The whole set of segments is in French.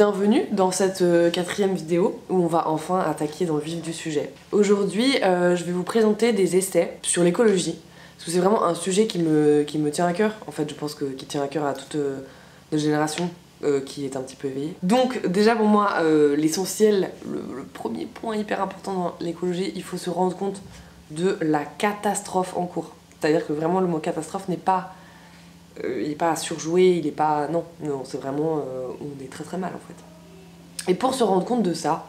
Bienvenue dans cette quatrième vidéo où on va enfin attaquer dans le vif du sujet. Aujourd'hui, je vais vous présenter des essais sur l'écologie, parce que c'est vraiment un sujet qui me tient à cœur. En fait, je pense qu'il tient à cœur à toute notre génération qui est un petit peu éveillée. Donc déjà pour moi, l'essentiel, le premier point hyper important dans l'écologie, il faut se rendre compte de la catastrophe en cours. C'est-à-dire que vraiment le mot catastrophe n'est pas... il n'est pas surjoué, il n'est pas... Non, c'est vraiment... on est très très mal en fait. Et pour se rendre compte de ça,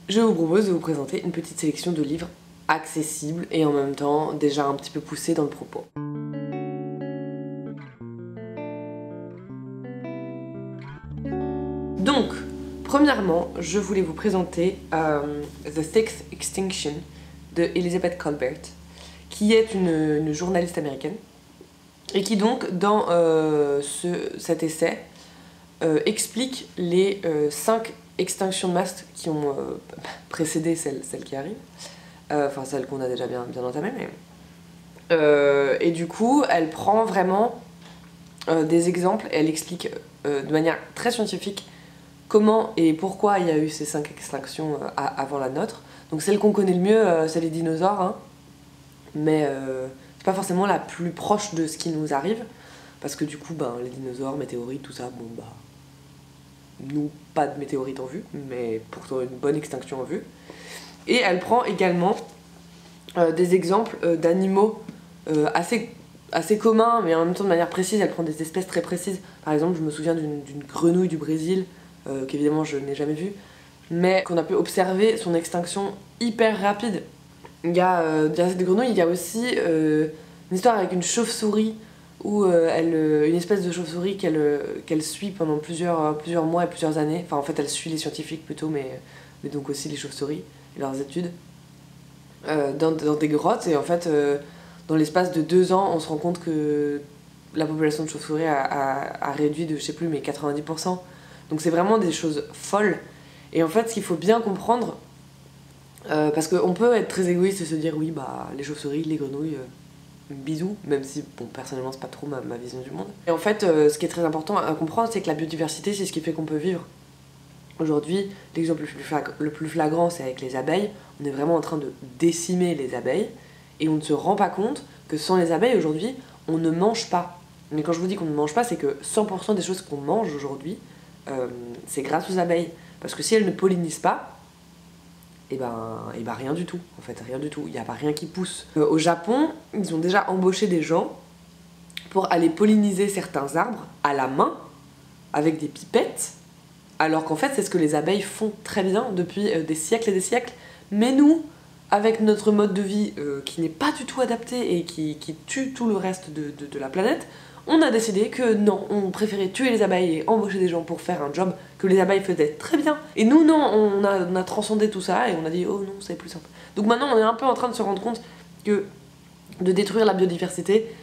je vous propose de vous présenter une petite sélection de livres accessibles et en même temps déjà un petit peu poussés dans le propos. Donc, premièrement, je voulais vous présenter The Sixth Extinction de Elizabeth Kolbert, qui est une journaliste américaine et qui donc dans cet essai explique les 5 extinctions de masse qui ont précédé celle qui arrive, enfin celle qu'on a déjà bien entamée, mais et du coup elle prend vraiment des exemples et elle explique de manière très scientifique comment et pourquoi il y a eu ces 5 extinctions avant la nôtre. Donc celle qu'on connaît le mieux, c'est les dinosaures, hein, mais c'est pas forcément la plus proche de ce qui nous arrive, parce que du coup, les dinosaures, météorites, tout ça, nous, pas de météorites en vue, mais pourtant une bonne extinction en vue. Et elle prend également des exemples d'animaux assez communs, mais en même temps de manière précise. Elle prend des espèces très précises. Par exemple, je me souviens d'une grenouille du Brésil, qu'évidemment je n'ai jamais vue, mais qu'on a pu observer son extinction hyper rapide. Il y a cette grenouille, il y a aussi une histoire avec une chauve-souris, où une espèce de chauve-souris qu'elle suit pendant plusieurs mois et plusieurs années. Enfin en fait elle suit les scientifiques plutôt, mais donc aussi les chauves-souris et leurs études. Dans des grottes, et en fait dans l'espace de 2 ans on se rend compte que la population de chauves-souris a réduit de je sais plus mais 90%. Donc c'est vraiment des choses folles. Et en fait ce qu'il faut bien comprendre, parce qu'on peut être très égoïste et se dire oui les chauves-souris, les grenouilles, bisous, même si bon personnellement c'est pas trop ma vision du monde. Et en fait ce qui est très important à comprendre, c'est que la biodiversité c'est ce qui fait qu'on peut vivre. Aujourd'hui l'exemple le plus flagrant c'est avec les abeilles. On est vraiment en train de décimer les abeilles et on ne se rend pas compte que sans les abeilles aujourd'hui on ne mange pas. Mais quand je vous dis qu'on ne mange pas, c'est que 100% des choses qu'on mange aujourd'hui c'est grâce aux abeilles, parce que si elles ne pollinisent pas, et rien du tout, en fait, rien du tout, il n'y a pas rien qui pousse. Au Japon, ils ont déjà embauché des gens pour aller polliniser certains arbres à la main, avec des pipettes, alors qu'en fait c'est ce que les abeilles font très bien depuis des siècles et des siècles. Mais nous, avec notre mode de vie qui n'est pas du tout adapté et qui tue tout le reste de la planète, on a décidé que non, on préférait tuer les abeilles et embaucher des gens pour faire un job que les abeilles faisaient très bien. Et nous, non, on a transcendé tout ça et on a dit oh non, c'est plus simple. Donc maintenant, on est un peu en train de se rendre compte que de détruire la biodiversité,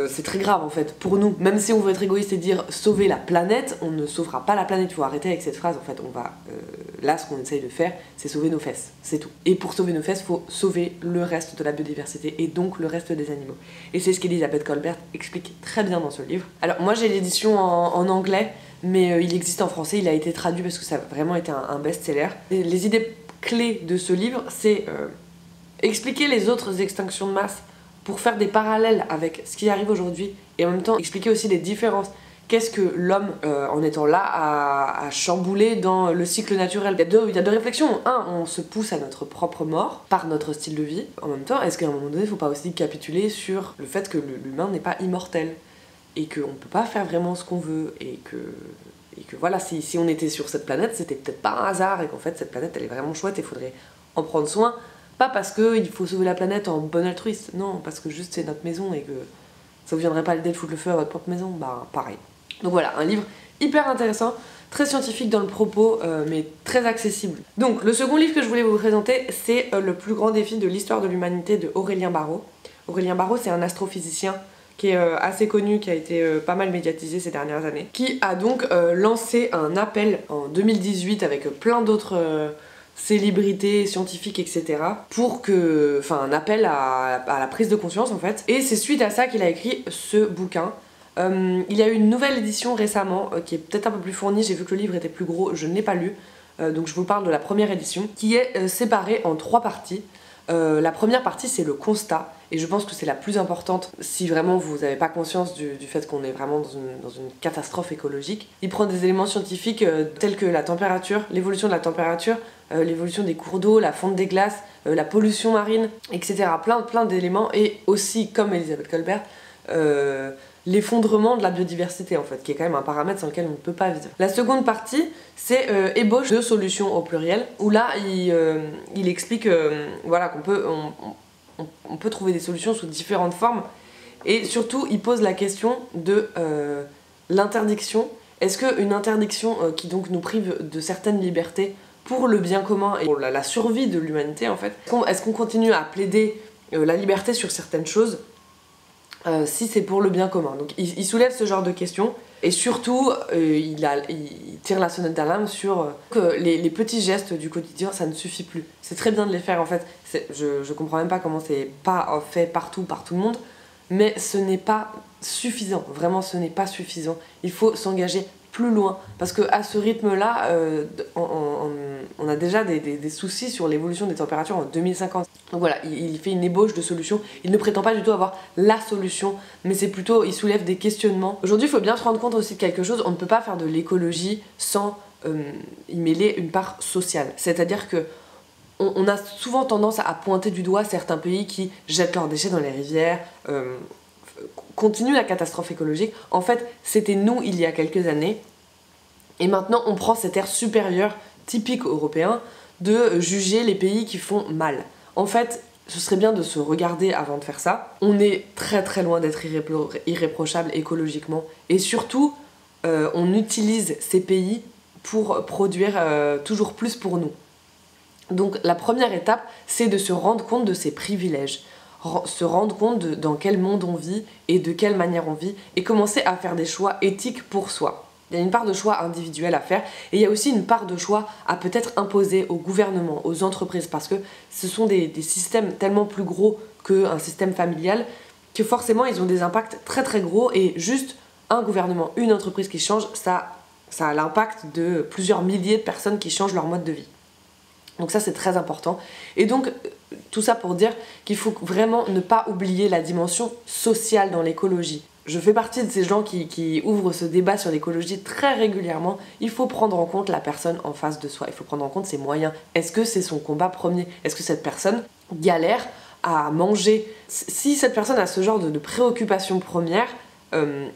c'est très grave en fait pour nous. Même si on veut être égoïste et dire sauver la planète, on ne sauvera pas la planète. Il faut arrêter avec cette phrase. En fait, là, ce qu'on essaye de faire, c'est sauver nos fesses, c'est tout. Et pour sauver nos fesses, il faut sauver le reste de la biodiversité et donc le reste des animaux. Et c'est ce qu'Elizabeth Kolbert explique très bien dans ce livre. Alors moi, j'ai l'édition en anglais, mais il existe en français. Il a été traduit parce que ça a vraiment été un best-seller. Les idées clés de ce livre, c'est expliquer les autres extinctions de masse pour faire des parallèles avec ce qui arrive aujourd'hui et en même temps expliquer aussi les différences. Qu'est-ce que l'homme, en étant là, a chamboulé dans le cycle naturel. Il y a deux réflexions. Un, on se pousse à notre propre mort par notre style de vie. En même temps, est-ce qu'à un moment donné, il ne faut pas aussi capituler sur le fait que l'humain n'est pas immortel et qu'on ne peut pas faire vraiment ce qu'on veut et que voilà, si on était sur cette planète, c'était peut-être pas un hasard et qu'en fait cette planète elle est vraiment chouette et il faudrait en prendre soin. Pas parce qu'il faut sauver la planète en bon altruiste, non, parce que juste c'est notre maison et que ça vous viendrait pas l'idée de foutre le feu à votre propre maison, pareil. Donc voilà, un livre hyper intéressant, très scientifique dans le propos, mais très accessible. Donc le second livre que je voulais vous présenter, c'est Le plus grand défi de l'histoire de l'humanité de Aurélien Barraud. Aurélien Barraud, c'est un astrophysicien qui est assez connu, qui a été pas mal médiatisé ces dernières années, qui a donc lancé un appel en 2018 avec plein d'autres célébrités, scientifiques, etc. Un appel à la prise de conscience en fait. Et c'est suite à ça qu'il a écrit ce bouquin Il y a eu une nouvelle édition récemment qui est peut-être un peu plus fournie, j'ai vu que le livre était plus gros, je ne l'ai pas lu, donc je vous parle de la première édition qui est séparée en 3 parties. La première partie c'est le constat, et je pense que c'est la plus importante si vraiment vous n'avez pas conscience du fait qu'on est vraiment dans une catastrophe écologique. Il prend des éléments scientifiques tels que la température, l'évolution de la température, l'évolution des cours d'eau, la fonte des glaces, la pollution marine, etc. Plein d'éléments, et aussi, comme Elisabeth Kolbert, l'effondrement de la biodiversité en fait, qui est quand même un paramètre sans lequel on ne peut pas vivre. La seconde partie, c'est ébauche de solutions au pluriel, où là il explique voilà, on peut trouver des solutions sous différentes formes, et surtout il pose la question de l'interdiction. Est-ce qu'une interdiction qui donc nous prive de certaines libertés pour le bien commun et pour la survie de l'humanité en fait, est-ce qu'on continue à plaider la liberté sur certaines choses si c'est pour le bien commun? Donc il soulève ce genre de questions, et surtout il tire la sonnette d'alarme sur que les petits gestes du quotidien ça ne suffit plus. C'est très bien de les faire en fait, je comprends même pas comment c'est pas fait partout par tout le monde, mais ce n'est pas suffisant, vraiment ce n'est pas suffisant. Il faut s'engager plus loin, parce qu'à ce rythme-là, on a déjà des soucis sur l'évolution des températures en 2050. Donc voilà, il fait une ébauche de solutions. Il ne prétend pas du tout avoir la solution, mais c'est plutôt, il soulève des questionnements. Aujourd'hui, il faut bien se rendre compte aussi de quelque chose, on ne peut pas faire de l'écologie sans y mêler une part sociale. C'est-à-dire que on a souvent tendance à pointer du doigt certains pays qui jettent leurs déchets dans les rivières, continue la catastrophe écologique. En fait, c'était nous il y a quelques années, et maintenant on prend cet air supérieur typique européen de juger les pays qui font mal. En fait, ce serait bien de se regarder avant de faire ça. On est très très loin d'être irréprochable écologiquement, et surtout on utilise ces pays pour produire toujours plus pour nous. Donc la première étape, c'est de se rendre compte de ses privilèges, se rendre compte dans quel monde on vit et de quelle manière on vit, et commencer à faire des choix éthiques pour soi. Il y a une part de choix individuel à faire, et il y a aussi une part de choix à peut-être imposer au gouvernement, aux entreprises, parce que ce sont des systèmes tellement plus gros qu'un système familial, que forcément ils ont des impacts très très gros, et juste un gouvernement, une entreprise qui change, ça a l'impact de plusieurs milliers de personnes qui changent leur mode de vie. Donc ça c'est très important, et donc tout ça pour dire qu'il faut vraiment ne pas oublier la dimension sociale dans l'écologie. Je fais partie de ces gens qui ouvrent ce débat sur l'écologie très régulièrement. Il faut prendre en compte la personne en face de soi, il faut prendre en compte ses moyens. Est-ce que c'est son combat premier? Est-ce que cette personne galère à manger? Si cette personne a ce genre de préoccupation première,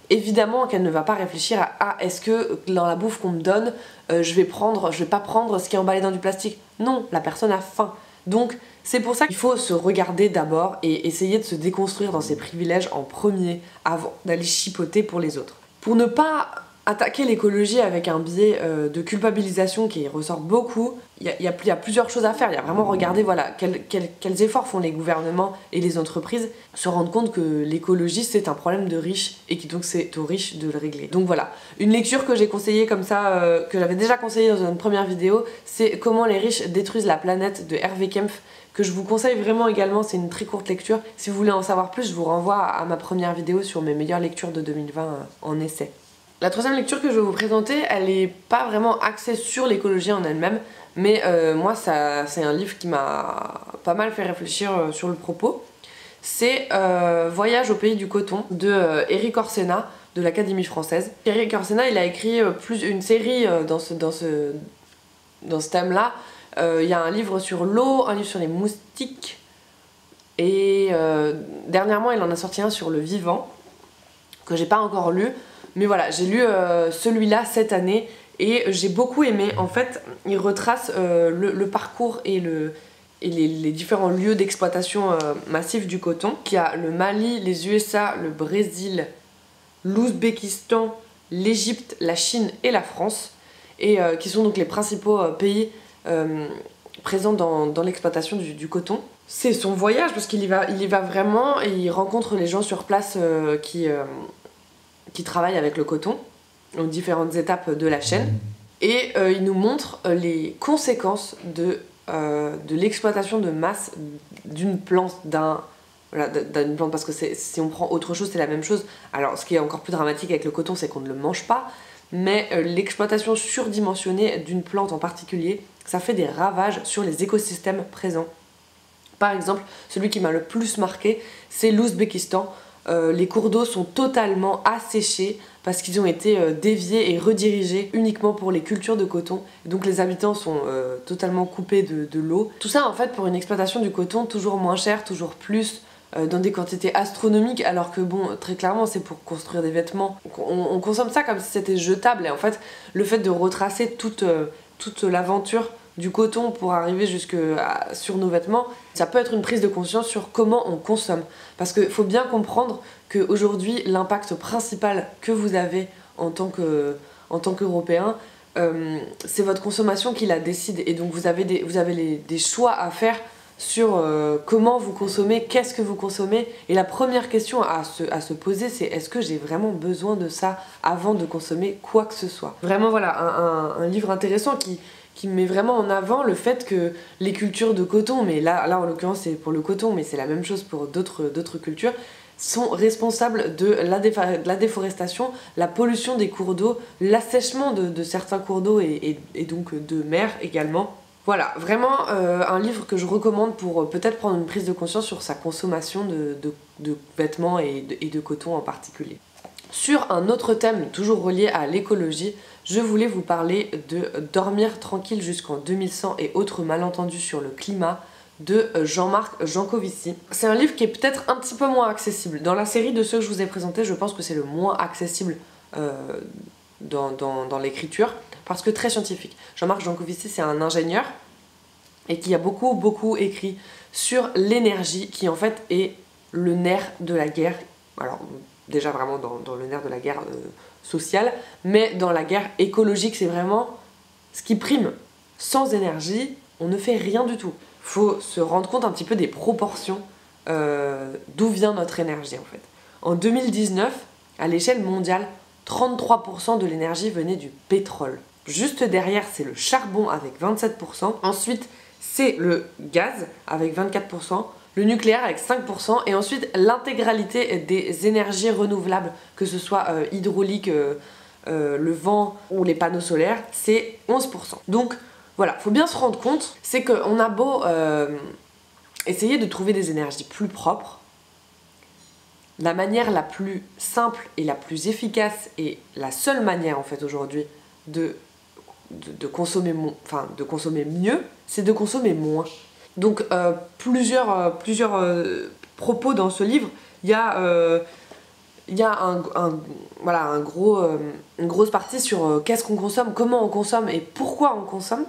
évidemment qu'elle ne va pas réfléchir à est-ce que dans la bouffe qu'on me donne, je vais pas prendre ce qui est emballé dans du plastique. Non, la personne a faim. Donc c'est pour ça qu'il faut se regarder d'abord et essayer de se déconstruire dans ses privilèges en premier avant d'aller chipoter pour les autres. Pour ne pas attaquer l'écologie avec un biais de culpabilisation qui ressort beaucoup, il y a plusieurs choses à faire. Il y a vraiment regarder voilà, quels efforts font les gouvernements et les entreprises, se rendre compte que l'écologie c'est un problème de riches et que donc c'est aux riches de le régler. Donc voilà, une lecture que j'ai conseillée comme ça, que j'avais déjà conseillée dans une première vidéo, c'est Comment les riches détruisent la planète de Hervé Kempf, que je vous conseille vraiment également. C'est une très courte lecture. Si vous voulez en savoir plus, je vous renvoie à ma première vidéo sur mes meilleures lectures de 2020 en essai. La troisième lecture que je vais vous présenter, elle n'est pas vraiment axée sur l'écologie en elle-même, mais moi c'est un livre qui m'a pas mal fait réfléchir sur le propos. C'est Voyage au pays du coton de Erik Orsenna de l'Académie française. Erik Orsenna, il a écrit une série dans ce thème-là. Il y a un livre sur l'eau, un livre sur les moustiques, et dernièrement il en a sorti un sur le vivant que j'ai pas encore lu. Mais voilà, j'ai lu celui-là cette année et j'ai beaucoup aimé. En fait, il retrace le parcours et les différents lieux d'exploitation massifs du coton. Il y a le Mali, les USA, le Brésil, l'Ouzbékistan, l'Égypte, la Chine et la France, et qui sont donc les principaux pays présents dans l'exploitation du coton. C'est son voyage parce qu'il y va vraiment, et il rencontre les gens sur place qui travaillent avec le coton aux différentes étapes de la chaîne, et il nous montre les conséquences de l'exploitation de masse d'une plante, d'un voilà, d'une plante, parce que si on prend autre chose, c'est la même chose. Alors, ce qui est encore plus dramatique avec le coton, c'est qu'on ne le mange pas, mais l'exploitation surdimensionnée d'une plante en particulier, ça fait des ravages sur les écosystèmes présents. Par exemple, celui qui m'a le plus marqué, c'est l'Ouzbékistan. Les cours d'eau sont totalement asséchés parce qu'ils ont été déviés et redirigés uniquement pour les cultures de coton. Donc les habitants sont totalement coupés de l'eau. Tout ça en fait pour une exploitation du coton toujours moins chère, toujours plus, dans des quantités astronomiques, alors que bon, très clairement c'est pour construire des vêtements. On consomme ça comme si c'était jetable, et en fait le fait de retracer toute l'aventure du coton pour arriver sur nos vêtements, ça peut être une prise de conscience sur comment on consomme. Parce qu'il faut bien comprendre qu'aujourd'hui, l'impact principal que vous avez en tant qu'Européen, c'est votre consommation qui la décide. Et donc vous avez des choix à faire sur comment vous consommez, qu'est-ce que vous consommez. Et la première question à se poser, c'est est-ce que j'ai vraiment besoin de ça avant de consommer quoi que ce soit. Vraiment voilà, un livre intéressant qui met vraiment en avant le fait que les cultures de coton, mais là en l'occurrence c'est pour le coton, mais c'est la même chose pour d'autres cultures, sont responsables de la déforestation, la pollution des cours d'eau, l'assèchement de certains cours d'eau et donc de mer également. Voilà, vraiment un livre que je recommande pour peut-être prendre une prise de conscience sur sa consommation de vêtements et de coton en particulier. Sur un autre thème, toujours relié à l'écologie, je voulais vous parler de Dormir tranquille jusqu'en 2100 et autres malentendus sur le climat de Jean-Marc Jancovici. C'est un livre qui est peut-être un petit peu moins accessible. Dans la série de ceux que je vous ai présentés, je pense que c'est le moins accessible dans l'écriture, parce que très scientifique. Jean-Marc Jancovici, c'est un ingénieur et qui a beaucoup écrit sur l'énergie, qui en fait est le nerf de la guerre. Alors déjà vraiment dans le nerf de la guerre sociale, mais dans la guerre écologique, c'est vraiment ce qui prime. Sans énergie, on ne fait rien du tout. Faut se rendre compte un petit peu des proportions d'où vient notre énergie en fait. En 2019, à l'échelle mondiale, 33% de l'énergie venait du pétrole. Juste derrière, c'est le charbon avec 27%. Ensuite, c'est le gaz avec 24%. Le nucléaire avec 5%, et ensuite l'intégralité des énergies renouvelables, que ce soit hydraulique, le vent ou les panneaux solaires, c'est 11%. Donc voilà, faut bien se rendre compte, c'est qu'on a beau essayer de trouver des énergies plus propres, la manière la plus simple et la plus efficace, et la seule manière en fait aujourd'hui de consommer mieux, c'est de consommer moins. Donc plusieurs propos dans ce livre. Il y a une grosse partie sur qu'est-ce qu'on consomme, comment on consomme et pourquoi on consomme.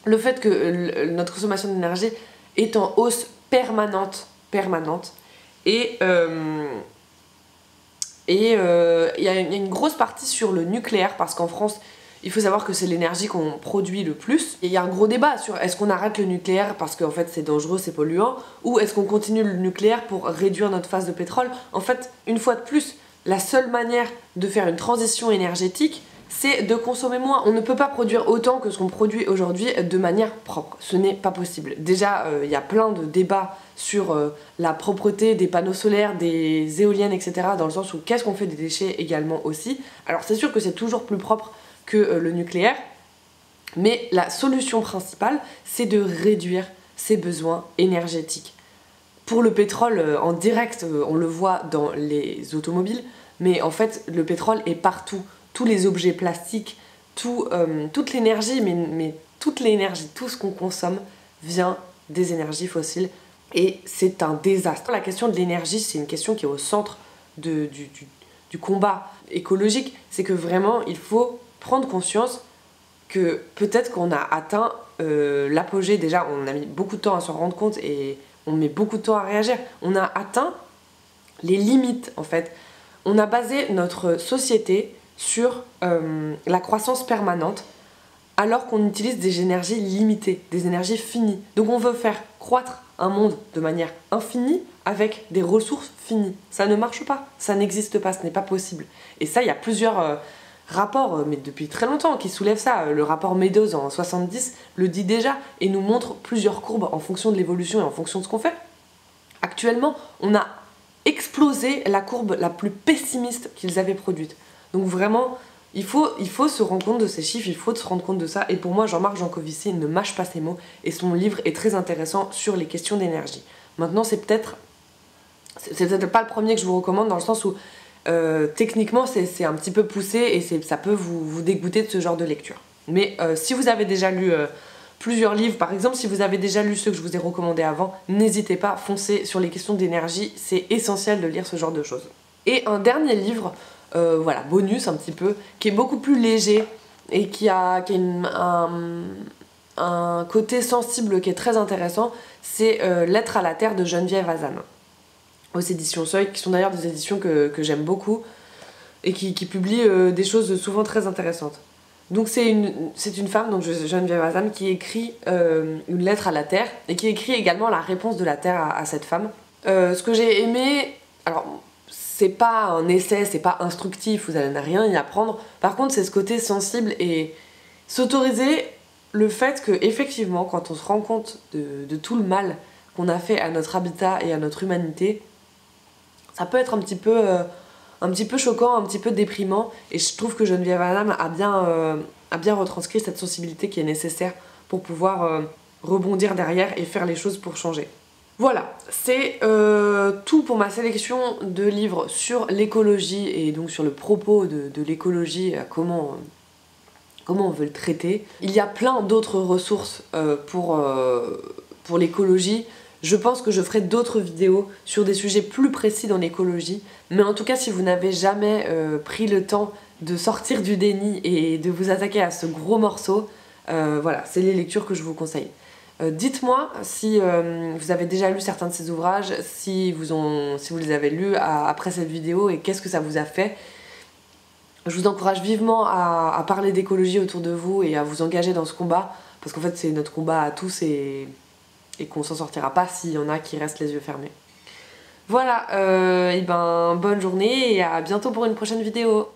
Le fait que notre consommation d'énergie est en hausse permanente. Et il y a une grosse partie sur le nucléaire, parce qu'en France, il faut savoir que c'est l'énergie qu'on produit le plus. Et il y a un gros débat sur est-ce qu'on arrête le nucléaire parce qu'en fait c'est dangereux, c'est polluant, ou est-ce qu'on continue le nucléaire pour réduire notre phase de pétrole. En fait, une fois de plus, la seule manière de faire une transition énergétique, c'est de consommer moins. On ne peut pas produire autant que ce qu'on produit aujourd'hui de manière propre. Ce n'est pas possible. Déjà, il y a plein de débats sur la propreté des panneaux solaires, des éoliennes, etc. Dans le sens où qu'est-ce qu'on fait des déchets également aussi. Alors c'est sûr que c'est toujours plus propre que le nucléaire, mais la solution principale, c'est de réduire ses besoins énergétiques. Pour le pétrole, en direct, on le voit dans les automobiles, mais en fait, le pétrole est partout. Tous les objets plastiques, toute l'énergie, mais toute l'énergie, tout ce qu'on consomme vient des énergies fossiles, et c'est un désastre. La question de l'énergie, c'est une question qui est au centre du combat écologique. C'est que vraiment, il faut prendre conscience que peut-être qu'on a atteint l'apogée. Déjà, on a mis beaucoup de temps à s'en rendre compte et on met beaucoup de temps à réagir. On a atteint les limites en fait. On a basé notre société sur la croissance permanente, alors qu'on utilise des énergies limitées, des énergies finies. Donc on veut faire croître un monde de manière infinie avec des ressources finies. Ça ne marche pas, ça n'existe pas, ce n'est pas possible. Et ça, il y a plusieurs rapports, mais depuis très longtemps, qui soulèvent ça. Le rapport Meadows en 70 le dit déjà et nous montre plusieurs courbes en fonction de l'évolution et en fonction de ce qu'on fait. actuellement, on a explosé la courbe la plus pessimiste qu'ils avaient produite. Donc vraiment, il faut se rendre compte de ces chiffres, il faut se rendre compte de ça. Et pour moi, Jean-Marc Jancovici ne mâche pas ses mots et son livre est très intéressant sur les questions d'énergie. Maintenant, c'est peut-être pas le premier que je vous recommande, dans le sens où techniquement c'est un petit peu poussé et ça peut vous dégoûter de ce genre de lecture. Mais si vous avez déjà lu plusieurs livres, par exemple si vous avez déjà lu ceux que je vous ai recommandés avant, n'hésitez pas, foncez sur les questions d'énergie, c'est essentiel de lire ce genre de choses. Et un dernier livre, voilà, bonus un petit peu, qui est beaucoup plus léger et qui a un côté sensible qui est très intéressant, c'est Lettre à la Terre de Geneviève Hazan, aux éditions Seuil, qui sont d'ailleurs des éditions que j'aime beaucoup et qui publient des choses souvent très intéressantes. Donc c'est une femme, donc Geneviève Hazan, qui écrit une lettre à la Terre et qui écrit également la réponse de la Terre à cette femme. Ce que j'ai aimé, alors c'est pas un essai, c'est pas instructif, vous n'allez rien y apprendre, par contre c'est ce côté sensible et s'autoriser le fait que effectivement quand on se rend compte de tout le mal qu'on a fait à notre habitat et à notre humanité, ça peut être un petit peu choquant, un petit peu déprimant, et je trouve que Geneviève Hazan a bien retranscrit cette sensibilité qui est nécessaire pour pouvoir rebondir derrière et faire les choses pour changer. Voilà, c'est tout pour ma sélection de livres sur l'écologie et donc sur le propos de l'écologie, comment on veut le traiter. Il y a plein d'autres ressources pour l'écologie. Je pense que je ferai d'autres vidéos sur des sujets plus précis dans l'écologie, mais en tout cas si vous n'avez jamais pris le temps de sortir du déni et de vous attaquer à ce gros morceau, voilà, c'est les lectures que je vous conseille. Dites-moi si vous avez déjà lu certains de ces ouvrages, si vous les avez lus après cette vidéo et qu'est-ce que ça vous a fait. Je vous encourage vivement à parler d'écologie autour de vous et à vous engager dans ce combat, parce qu'en fait c'est notre combat à tous et qu'on s'en sortira pas s'il y en a qui restent les yeux fermés. Voilà, et ben bonne journée et à bientôt pour une prochaine vidéo.